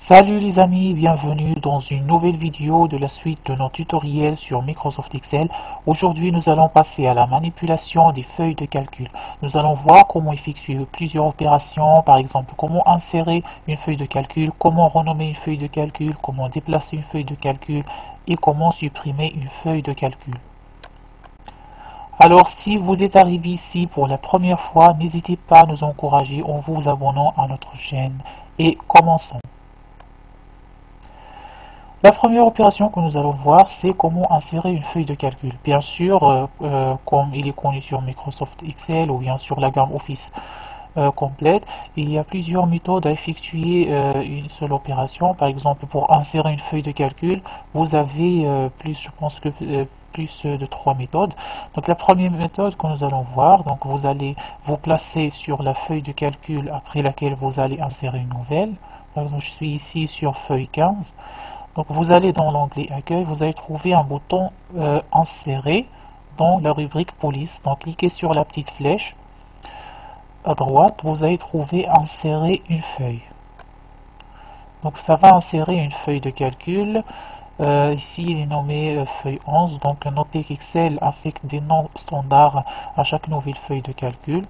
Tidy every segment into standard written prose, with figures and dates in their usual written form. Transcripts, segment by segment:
Salut les amis, bienvenue dans une nouvelle vidéo de la suite de nos tutoriels sur Microsoft Excel. Aujourd'hui, nous allons passer à la manipulation des feuilles de calcul. Nous allons voir comment effectuer plusieurs opérations, par exemple comment insérer une feuille de calcul, comment renommer une feuille de calcul, comment déplacer une feuille de calcul et comment supprimer une feuille de calcul. Alors, si vous êtes arrivé ici pour la première fois, n'hésitez pas à nous encourager en vous abonnant à notre chaîne et commençons. La première opération que nous allons voir, c'est comment insérer une feuille de calcul. Bien sûr, comme il est connu sur Microsoft Excel ou bien sur la gamme Office complète, il y a plusieurs méthodes à effectuer une seule opération. Par exemple, pour insérer une feuille de calcul, vous avez je pense que plus de 3 méthodes. Donc la première méthode que nous allons voir, donc vous allez vous placer sur la feuille de calcul après laquelle vous allez insérer une nouvelle. Par exemple, je suis ici sur feuille 15. Donc vous allez dans l'onglet Accueil, vous allez trouver un bouton Insérer dans la rubrique Police. Donc cliquez sur la petite flèche à droite, vous allez trouver Insérer une feuille. Donc ça va insérer une feuille de calcul. Ici il est nommé feuille 11, donc notez qu'Excel affecte des noms standards à chaque nouvelle feuille de calcul.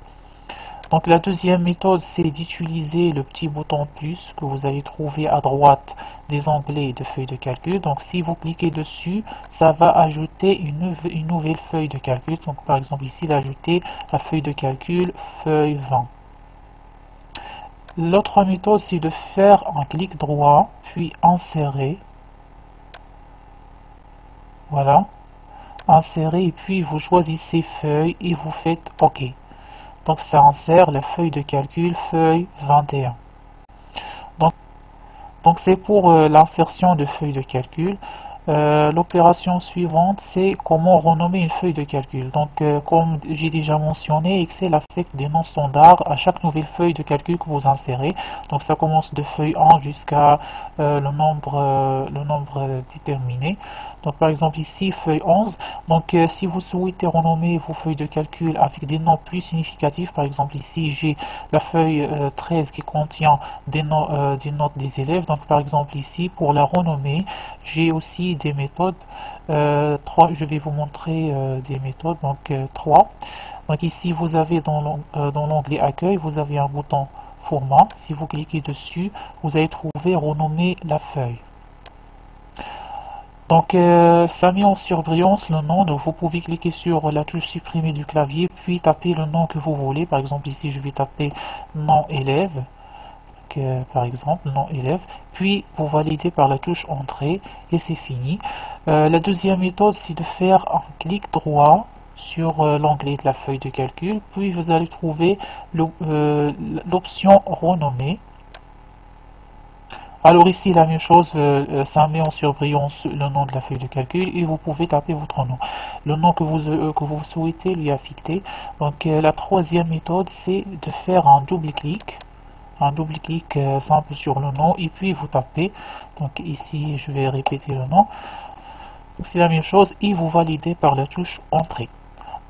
Donc la deuxième méthode, c'est d'utiliser le petit bouton plus que vous allez trouver à droite des onglets de feuille de calcul. Donc si vous cliquez dessus, ça va ajouter une nouvelle feuille de calcul. Donc par exemple ici, ajouter la feuille de calcul feuille 20. L'autre méthode, c'est de faire un clic droit, puis insérer. Voilà. Insérer et puis vous choisissez feuille et vous faites OK. Donc ça insère la feuille de calcul feuille 21. Donc c'est pour l'insertion de feuille de calcul. L'opération suivante, c'est comment renommer une feuille de calcul. Donc comme j'ai déjà mentionné, Excel affecte des noms standards à chaque nouvelle feuille de calcul que vous insérez. Donc ça commence de feuille 1 jusqu'à le nombre déterminé. Donc par exemple ici feuille 11. Donc si vous souhaitez renommer vos feuilles de calcul avec des noms plus significatifs, par exemple ici j'ai la feuille 13 qui contient des notes des élèves. Donc par exemple ici pour la renommer, j'ai aussi des méthodes. Je vais vous montrer des méthodes. Donc 3. Donc ici vous avez dans l'onglet Accueil, vous avez un bouton Format. Si vous cliquez dessus, vous allez trouver Renommer la feuille. Donc ça met en surbrillance le nom, donc vous pouvez cliquer sur la touche supprimer du clavier, puis taper le nom que vous voulez. Par exemple ici je vais taper nom élève, par exemple nom élève, puis vous validez par la touche entrée et c'est fini. La deuxième méthode, c'est de faire un clic droit sur l'onglet de la feuille de calcul, puis vous allez trouver l'option renommer. Alors ici la même chose, ça met en surbrillance le nom de la feuille de calcul et vous pouvez taper votre nom, le nom que vous souhaitez lui affecter. Donc la troisième méthode, c'est de faire un double clic simple sur le nom et puis vous tapez. Donc ici je vais répéter le nom, c'est la même chose et vous validez par la touche entrée.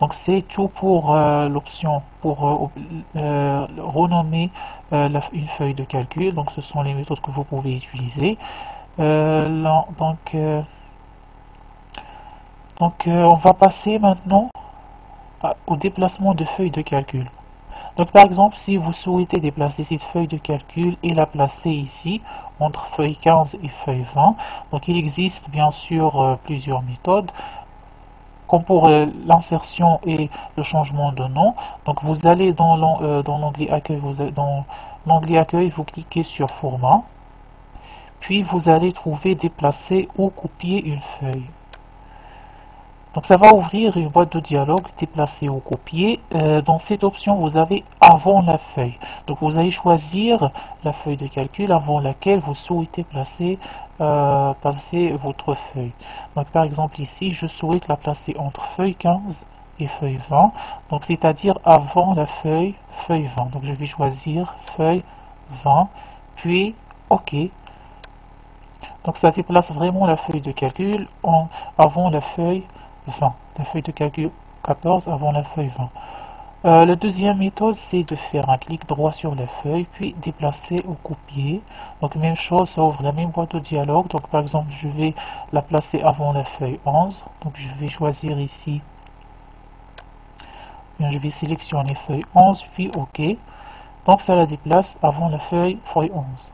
Donc c'est tout pour l'option pour renommer une feuille de calcul. Donc ce sont les méthodes que vous pouvez utiliser. On va passer maintenant au déplacement de feuilles de calcul. Donc par exemple, si vous souhaitez déplacer cette feuille de calcul et la placer ici, entre feuille 15 et feuille 20, donc il existe bien sûr plusieurs méthodes. Comme pour l'insertion et le changement de nom, donc vous allez dans l'onglet Accueil, vous cliquez sur Format, puis vous allez trouver Déplacer ou copier une feuille. Donc ça va ouvrir une boîte de dialogue, déplacer ou copier. Dans cette option, vous avez avant la feuille. Donc vous allez choisir la feuille de calcul avant laquelle vous souhaitez placer votre feuille. Donc par exemple ici, je souhaite la placer entre feuille 15 et feuille 20. Donc c'est-à-dire avant la feuille 20. Donc je vais choisir feuille 20, puis OK. Donc ça déplace vraiment la feuille de calcul avant la feuille 20, la feuille de calcul 14 avant la feuille 20. La deuxième méthode, c'est de faire un clic droit sur la feuille, puis déplacer ou copier. Donc même chose, ça ouvre la même boîte de dialogue. Donc par exemple, je vais la placer avant la feuille 11. Donc je vais choisir ici, je vais sélectionner feuille 11, puis OK. Donc ça la déplace avant la feuille 11.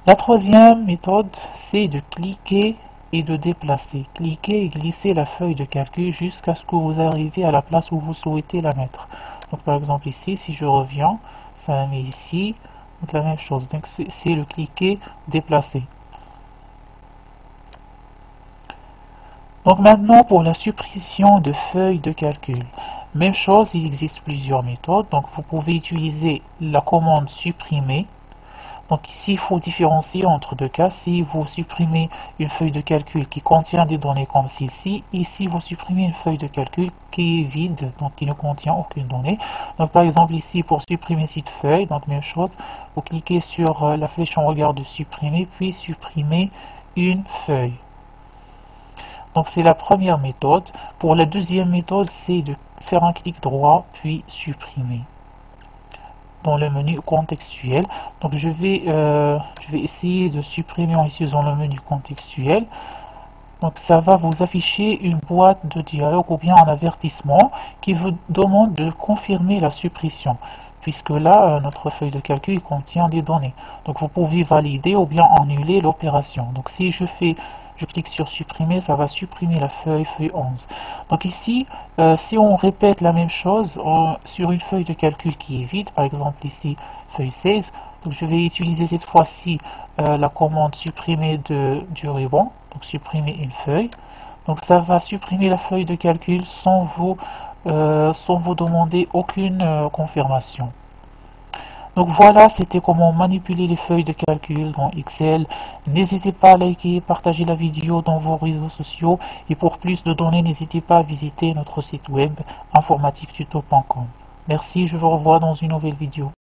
La troisième méthode, c'est de cliquer et de déplacer. Cliquez et glissez la feuille de calcul jusqu'à ce que vous arriviez à la place où vous souhaitez la mettre. Donc par exemple ici, si je reviens, ça la met ici. Donc la même chose, donc c'est le cliquer, déplacer. Donc maintenant pour la suppression de feuilles de calcul. Même chose, il existe plusieurs méthodes. Donc vous pouvez utiliser la commande supprimer. Donc ici, il faut différencier entre deux cas. Si vous supprimez une feuille de calcul qui contient des données comme celle-ci, et si vous supprimez une feuille de calcul qui est vide, donc qui ne contient aucune donnée. Donc par exemple ici, pour supprimer cette feuille, donc même chose, vous cliquez sur la flèche en regard de supprimer, puis supprimer une feuille. Donc c'est la première méthode. Pour la deuxième méthode, c'est de faire un clic droit, puis supprimer dans le menu contextuel. Donc je vais essayer de supprimer en utilisant le menu contextuel. Donc ça va vous afficher une boîte de dialogue ou bien un avertissement qui vous demande de confirmer la suppression, puisque là notre feuille de calcul contient des données. Donc vous pouvez valider ou bien annuler l'opération. Donc si je clique sur supprimer, ça va supprimer la feuille 11. Donc ici, si on répète la même chose sur une feuille de calcul qui est vide, par exemple ici feuille 16, donc je vais utiliser cette fois-ci la commande supprimer du ruban, donc supprimer une feuille. Donc ça va supprimer la feuille de calcul sans vous demander aucune confirmation. Donc voilà, c'était comment manipuler les feuilles de calcul dans Excel. N'hésitez pas à liker et partager la vidéo dans vos réseaux sociaux. Et pour plus de données, n'hésitez pas à visiter notre site web informatiquetuto.com. Merci, je vous revois dans une nouvelle vidéo.